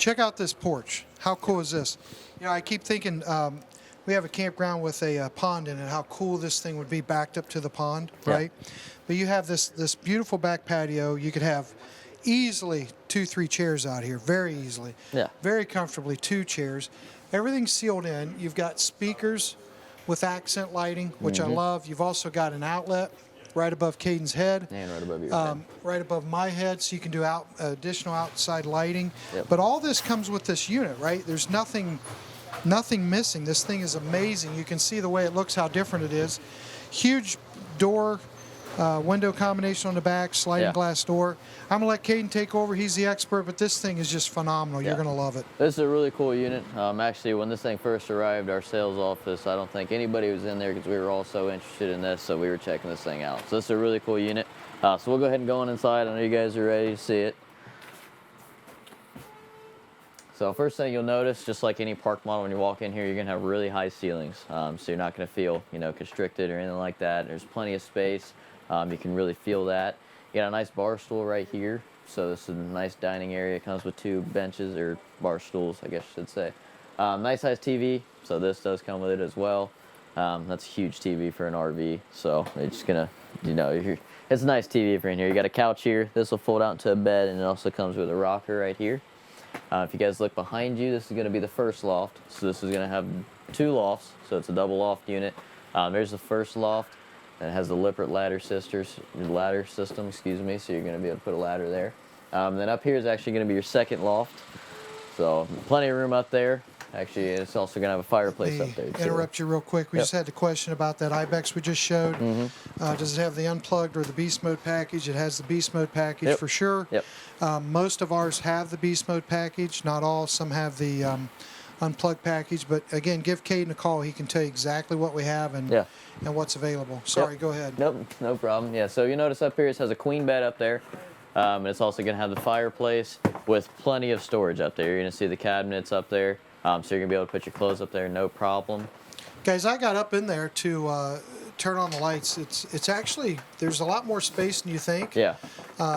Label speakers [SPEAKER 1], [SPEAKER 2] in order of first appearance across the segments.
[SPEAKER 1] check out this porch. How cool is this? You know, I keep thinking we have a campground with a pond in it. How cool this thing would be backed up to the pond, right? But you have this beautiful back patio. You could have easily 2-3 chairs out here, very easily.
[SPEAKER 2] Yeah.
[SPEAKER 1] Very comfortably, 2 chairs. Everything's sealed in. You've got speakers with accent lighting, which I love. You've also got an outlet right above Caden's head.
[SPEAKER 2] And right above your head.
[SPEAKER 1] Right above my head, so you can do additional outside lighting.
[SPEAKER 2] Yep.
[SPEAKER 1] But all this comes with this unit, right? There's nothing missing. This thing is amazing. You can see the way it looks, how different it is. Huge door, window combination on the back, sliding glass door. I'm gonna let Caden take over. He's the expert, but this thing is just phenomenal. You're gonna love it.
[SPEAKER 2] This is a really cool unit. Actually, when this thing first arrived, our sales office, I don't think anybody was in there because we were all so interested in this, so we were checking this thing out. So this is a really cool unit. So we'll go ahead and go on inside. I know you guys are ready to see it. So first thing you'll notice, just like any park model, when you walk in here, you're gonna have really high ceilings. So you're not gonna feel, constricted or anything like that. There's plenty of space. You can really feel that. You got a nice bar stool right here. So this is a nice dining area. It comes with 2 benches, or bar stools, I guess I should say. Nice size TV. So this does come with it as well. That's a huge TV for an RV. So it's just gonna, it's a nice TV for in here. You got a couch here. This will fold out into a bed, and it also comes with a rocker right here. If you guys look behind you, this is going to be the first loft. So this is going to have 2 lofts, so it's a double loft unit. There's the first loft, and it has the Lippert ladder system, excuse me, so you're going to be able to put a ladder there. Then up here is actually going to be your second loft. So plenty of room up there. Actually, it's also going to have a fireplace up there, too.
[SPEAKER 1] Interrupt you real quick. We just had the question about that Ibex we just showed. Does it have the unplugged or the beast mode package? It has the beast mode package for sure. Most of ours have the beast mode package. Not all. Some have the unplugged package. But again, give Caden a call. He can tell you exactly what we have and what's available. Sorry, go ahead.
[SPEAKER 2] Nope, no problem. Yeah, so you notice up here it has a queen bed up there. It's also going to have the fireplace with plenty of storage up there. You're going to see the cabinets up there. So you're going to be able to put your clothes up there, no problem.
[SPEAKER 1] Guys, I got up in there to turn on the lights. It's actually, there's a lot more space than you think.
[SPEAKER 2] Yeah.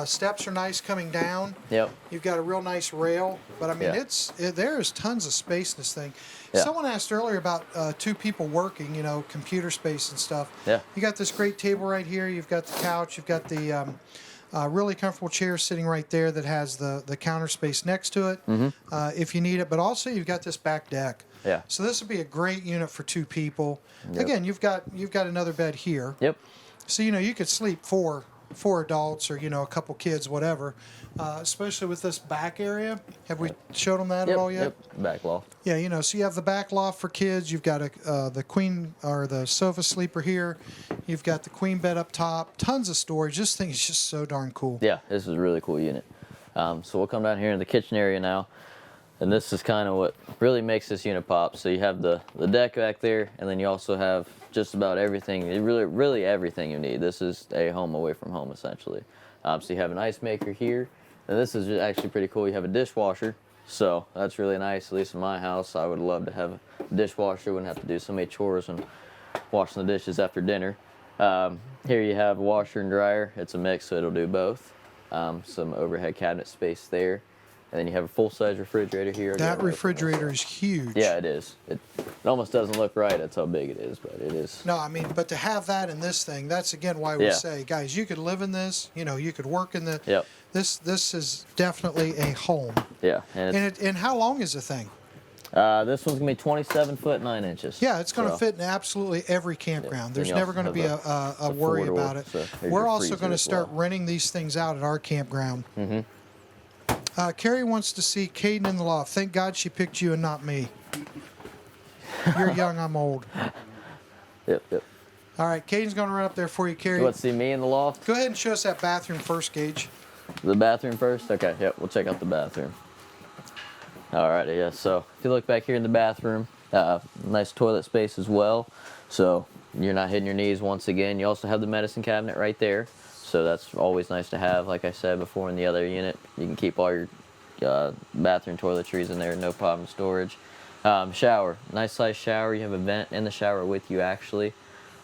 [SPEAKER 1] Steps are nice coming down.
[SPEAKER 2] Yep.
[SPEAKER 1] You've got a real nice rail. But, I mean, there's tons of space in this thing. Someone asked earlier about 2 people working, computer space and stuff.
[SPEAKER 2] Yeah.
[SPEAKER 1] You got this great table right here. You've got the couch. You've got the really comfortable chair sitting right there that has the counter space next to it if you need it. But also you've got this back deck.
[SPEAKER 2] Yeah.
[SPEAKER 1] So this would be a great unit for 2 people. Again, you've got another bed here.
[SPEAKER 2] Yep.
[SPEAKER 1] So you could sleep 4 adults or a couple kids, whatever. Especially with this back area. Have we showed them that at all yet?
[SPEAKER 2] Yep. Back loft.
[SPEAKER 1] Yeah, so you have the back loft for kids. You've got the queen or the sofa sleeper here. You've got the queen bed up top. Tons of storage. This thing is just so darn cool.
[SPEAKER 2] Yeah, this is a really cool unit. So we'll come down here in the kitchen area now. And this is kind of what really makes this unit pop. So you have the deck back there, and then you also have just about everything, really everything you need. This is a home away from home, essentially. So you have an ice maker here. And this is actually pretty cool. You have a dishwasher. So that's really nice, at least in my house. I would love to have a dishwasher. Wouldn't have to do so many chores and washing the dishes after dinner. Here you have a washer and dryer. It's a mix, so it'll do both. Some overhead cabinet space there. And then you have a full-size refrigerator here.
[SPEAKER 1] That refrigerator is huge.
[SPEAKER 2] Yeah, it is. It almost doesn't look right. That's how big it is, but it is.
[SPEAKER 1] No, I mean, but to have that in this thing, that's, again, why we say, guys, you could live in this. You could work in the.
[SPEAKER 2] Yep.
[SPEAKER 1] This is definitely a home.
[SPEAKER 2] Yeah.
[SPEAKER 1] And how long is the thing?
[SPEAKER 2] This one's going to be 27 foot 9 inches.
[SPEAKER 1] Yeah, it's going to fit in absolutely every campground. There's never going to be a worry about it. So we're also going to start renting these things out at our campground. Carrie wants to see Caden in the loft. Thank God she picked you and not me. You're young, I'm old.
[SPEAKER 2] Yep.
[SPEAKER 1] All right, Caden's going to run up there for you, Carrie.
[SPEAKER 2] You want to see me in the loft?
[SPEAKER 1] Go ahead and show us that bathroom first, Gage.
[SPEAKER 2] The bathroom first? Okay, yep, we'll check out the bathroom. Alrighty, yeah, so if you look back here in the bathroom, nice toilet space as well. So you're not hitting your knees once again. You also have the medicine cabinet right there. So that's always nice to have. Like I said before in the other unit, you can keep all your bathroom toiletries in there, no problem storage. Shower, nice size shower. You have a vent in the shower with you actually.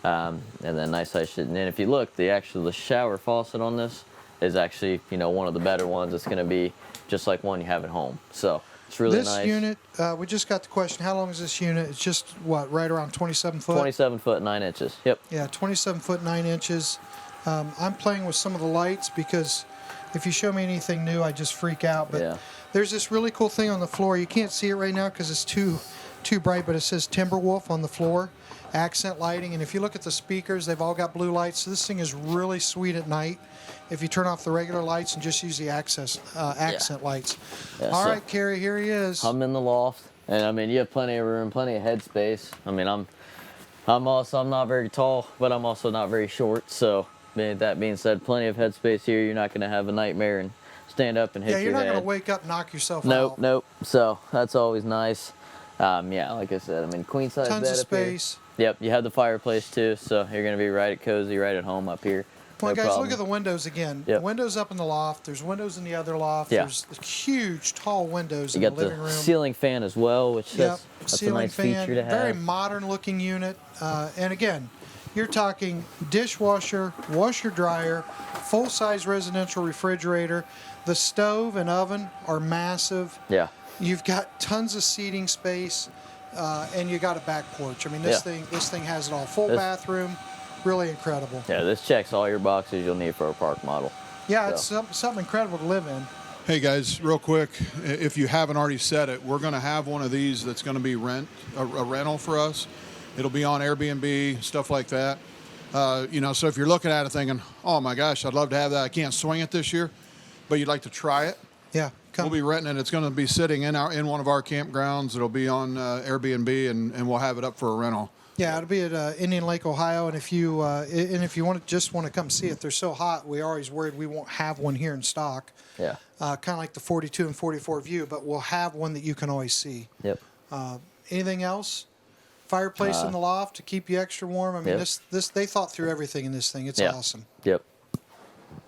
[SPEAKER 2] And then nice size shit. And then if you look, the shower faucet on this is actually, one of the better ones. It's going to be just like one you have at home. So It's really
[SPEAKER 1] this
[SPEAKER 2] nice.
[SPEAKER 1] unit, we just got the question, how long is this unit? It's just, what, right around 27 foot?
[SPEAKER 2] 27 foot 9 inches. Yep.
[SPEAKER 1] Yeah, 27 foot 9 inches. I'm playing with some of the lights because if you show me anything new, I just freak out. But
[SPEAKER 2] Yeah.
[SPEAKER 1] there's this really cool thing on the floor. You can't see it right now because it's too bright, but it says Timberwolf on the floor, accent lighting. And if you look at the speakers, they've all got blue lights. So this thing is really sweet at night if you turn off the regular lights and just use the accent lights.
[SPEAKER 2] Yeah,
[SPEAKER 1] All
[SPEAKER 2] so
[SPEAKER 1] right, Kerry, here he is.
[SPEAKER 2] I'm in the loft, and I mean, you have plenty of room, plenty of headspace. I mean, I'm not very tall, but I'm also not very short. So, that being said, plenty of headspace here. You're not going to have a nightmare and stand up and hit your head.
[SPEAKER 1] Yeah, you're not going to wake up and knock yourself
[SPEAKER 2] Nope,
[SPEAKER 1] out.
[SPEAKER 2] nope. So that's always nice. Yeah, like I said, I mean, queen size bed
[SPEAKER 1] Tons of
[SPEAKER 2] up here.
[SPEAKER 1] space.
[SPEAKER 2] Yep, you have the fireplace too, so you're gonna be right at cozy, right at home up here.
[SPEAKER 1] Come on,
[SPEAKER 2] No
[SPEAKER 1] guys,
[SPEAKER 2] problem.
[SPEAKER 1] look at the windows again.
[SPEAKER 2] Yep.
[SPEAKER 1] Windows up in the loft. There's windows in the other loft.
[SPEAKER 2] Yeah.
[SPEAKER 1] There's huge, tall windows
[SPEAKER 2] You
[SPEAKER 1] in
[SPEAKER 2] got
[SPEAKER 1] the living
[SPEAKER 2] the
[SPEAKER 1] room.
[SPEAKER 2] ceiling fan as well, which
[SPEAKER 1] Yep,
[SPEAKER 2] that's a
[SPEAKER 1] ceiling
[SPEAKER 2] nice
[SPEAKER 1] fan.
[SPEAKER 2] feature to have.
[SPEAKER 1] Very modern looking unit. And again, you're talking dishwasher, washer dryer, full size residential refrigerator. The stove and oven are massive.
[SPEAKER 2] Yeah.
[SPEAKER 1] You've got tons of seating space, and you got a back porch. I mean, this thing has it all. Full bathroom, really incredible.
[SPEAKER 2] Yeah, this checks all your boxes you'll need for a park model.
[SPEAKER 1] Yeah, it's something incredible to live in.
[SPEAKER 3] Hey guys, real quick, if you haven't already said it, we're going to have one of these that's going to be a rental for us. It'll be on Airbnb, stuff like that. So if you're looking at it thinking, oh my gosh, I'd love to have that. I can't swing it this year, but you'd like to try it.
[SPEAKER 1] Yeah,
[SPEAKER 3] We'll be renting it. It's going to be sitting in one of our campgrounds. It'll be on Airbnb, and we'll have it up for a rental.
[SPEAKER 1] Yeah, it'll be at Indian Lake, Ohio, and if you want to come see it, they're so hot. We're always worried we won't have one here in stock.
[SPEAKER 2] Yeah.
[SPEAKER 1] Kind of like the 42 and 44 view, but we'll have one that you can always see.
[SPEAKER 2] Yep.
[SPEAKER 1] Anything else? Fireplace in the loft to keep you extra warm. I mean,
[SPEAKER 2] Yep.
[SPEAKER 1] this they thought through everything in this thing. It's awesome.
[SPEAKER 2] Yep.